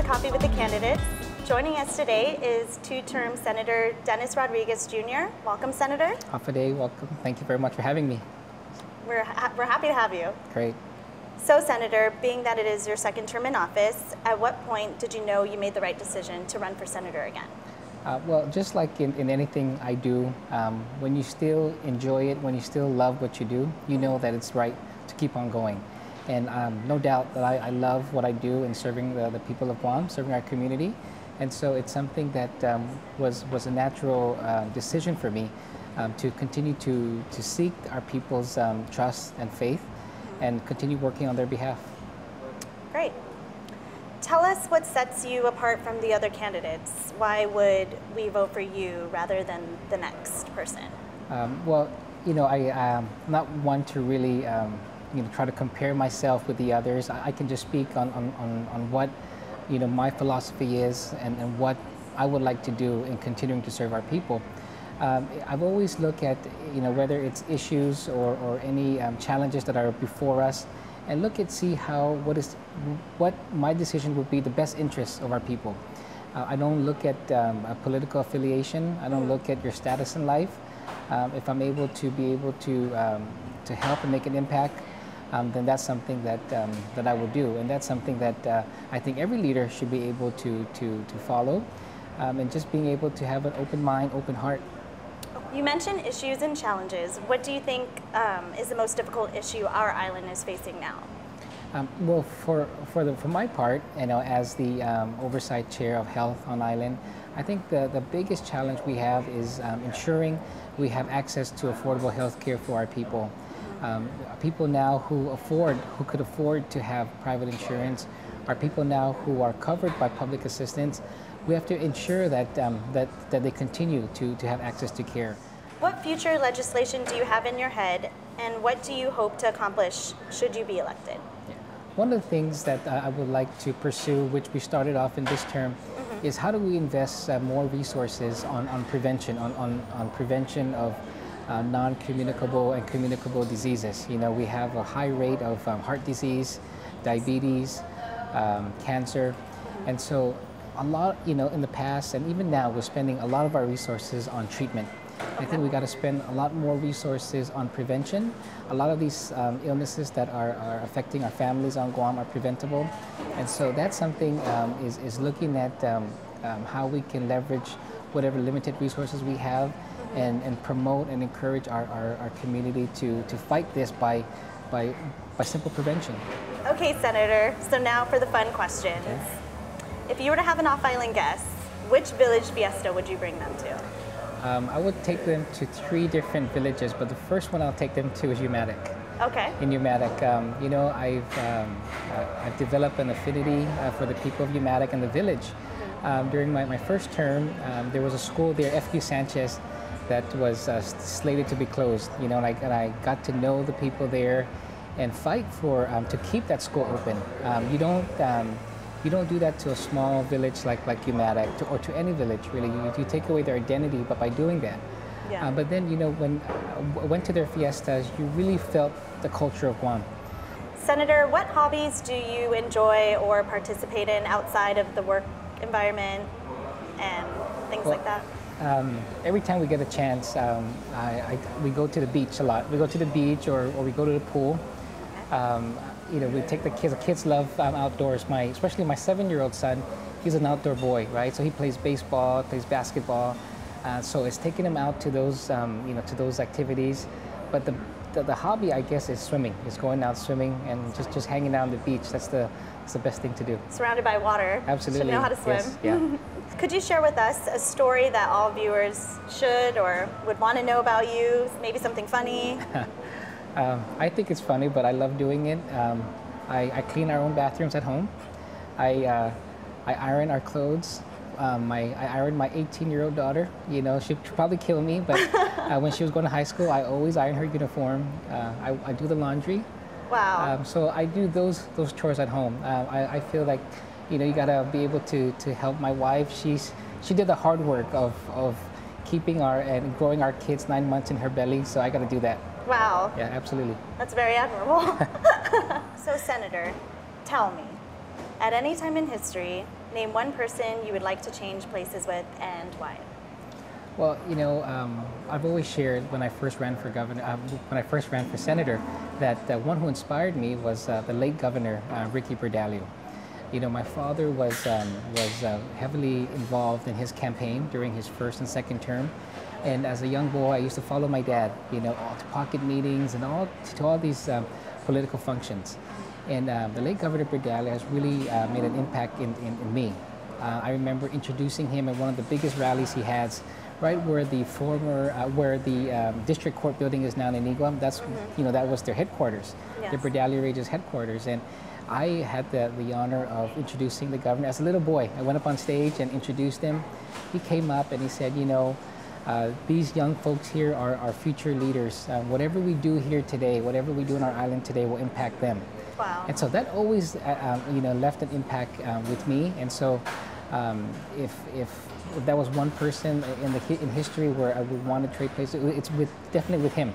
Coffee with the Candidates. Joining us today is two-term Senator Dennis Rodriguez Jr. Welcome, Senator. Hafaday, welcome. Thank you very much for having me. We're happy to have you. Great. So, Senator, being that it is your second term in office, at what point did you know you made the right decision to run for senator again? Well, just like in anything I do, when you still enjoy it, when you still love what you do, you know that it's right to keep on going. And no doubt that I love what I do in serving the people of Guam, serving our community. And so it's something that was a natural decision for me to continue to seek our people's trust and faith and continue working on their behalf. Great. Tell us what sets you apart from the other candidates. Why would we vote for you rather than the next person? Well, you know, I'm not one to really try to compare myself with the others. I can just speak on what my philosophy is and what I would like to do in continuing to serve our people. I've always looked at whether it's issues or any challenges that are before us, and see what my decision would be the best interest of our people. I don't look at a political affiliation. I don't look at your status in life. If I'm able to help and make an impact, then that's something that I will do, and that's something that I think every leader should be able to follow, and just being able to have an open mind, open heart. You mentioned issues and challenges. What do you think is the most difficult issue our island is facing now? Well, for my part, as the oversight chair of health on island, I think the biggest challenge we have is ensuring we have access to affordable health care for our people. People now who could afford to have private insurance, are people now who are covered by public assistance. We have to ensure that they continue to have access to care. What future legislation do you have in your head, and what do you hope to accomplish should you be elected? Yeah. One of the things that I would like to pursue, which we started off in this term, is how do we invest more resources on prevention, on prevention of non-communicable and communicable diseases. We have a high rate of heart disease, diabetes, cancer, and so a lot, in the past and even now, we're spending a lot of our resources on treatment. I think we got to spend a lot more resources on prevention. A lot of these illnesses that are affecting our families on Guam are preventable, and so that's something is looking at how we can leverage whatever limited resources we have and promote and encourage our community to fight this by simple prevention. Okay, Senator, so now for the fun questions. Okay. If you were to have an off-island guest, which village fiesta would you bring them to? I would take them to 3 different villages, but the first one I'll take them to is Umatic. Okay. In Umatic, I've developed an affinity for the people of Umatic and the village. During my first term, there was a school there, FQ Sanchez, that was slated to be closed. And I got to know the people there and fight for to keep that school open. You don't do that to a small village like Umatic or to any village, really. You take away their identity, but by doing that. Yeah. But then, when I went to their fiestas, you really felt the culture of Guam. Senator, what hobbies do you enjoy or participate in outside of the work environment and things like that? Every time we get a chance, we go to the beach a lot. We go to the beach or we go to the pool. We take the kids love outdoors. Especially my 7-year-old son, he's an outdoor boy, right? So he plays baseball, plays basketball. So it's taking him out to those, to those activities. But the hobby, I guess, is swimming. Is going out swimming and just hanging out on the beach. That's the best thing to do. Surrounded by water. Absolutely. Should know how to swim. Yes, yeah. Could you share with us a story that all viewers should or would want to know about you? Maybe something funny? I think it's funny, but I love doing it. I clean our own bathrooms at home. I iron our clothes. I ironed my 18-year-old daughter. She'd probably kill me, but when she was going to high school, I always iron her uniform. I do the laundry. Wow. So I do those chores at home. I feel like, you gotta be able to help my wife. She did the hard work of keeping and growing our kids 9 months in her belly, so I gotta do that. Wow. Yeah, absolutely. That's very admirable. So, Senator, tell me, at any time in history, Name one person you would like to change places with and why. Well, I've always shared when I first ran for governor, when I first ran for senator, that one who inspired me was the late Governor Ricky Bordallo. My father was heavily involved in his campaign during his first and second term, and as a young boy, I used to follow my dad, all to pocket meetings and to all these political functions. And the late Governor Bordallo has really made an impact in me. I remember introducing him at one of the biggest rallies he has, right where the district court building is now in Inigua. That's that was their headquarters, Yes. the Bordallo Regis headquarters, and I had the honor of introducing the governor as a little boy. I went up on stage and introduced him. He came up and he said, these young folks here are future leaders. Whatever we do here today, whatever we do on our island today will impact them. Wow. And so that always, left an impact with me. And so, if that was one person in history where I would want to trade places, it's definitely with him.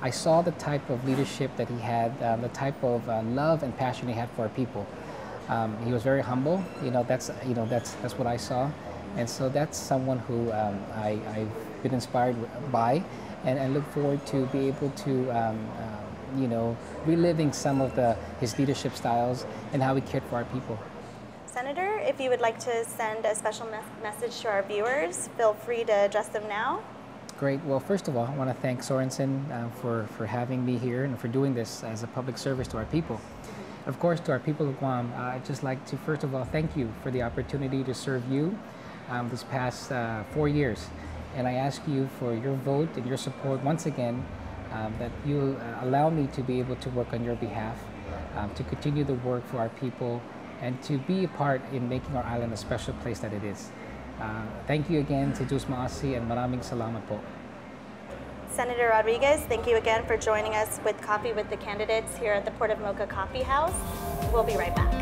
I saw the type of leadership that he had, the type of love and passion he had for our people. He was very humble. That's what I saw. And so that's someone who I've been inspired by, and I look forward to be able to reliving some of his leadership styles and how he cared for our people. Senator, if you would like to send a special message to our viewers, feel free to address them now. Great. Well, first of all, I want to thank Sorensen for having me here and for doing this as a public service to our people. Of course, to our people of Guam, I'd just like to, first of all, thank you for the opportunity to serve you this past 4 years. And I ask you for your vote and your support once again, that you'll allow me to be able to work on your behalf, to continue the work for our people, and to be a part in making our island a special place that it is. Thank you again to Diyos Maasi and maraming salamat po. Senator Rodriguez, thank you again for joining us with Coffee with the Candidates here at the Port of Mocha Coffee House. We'll be right back.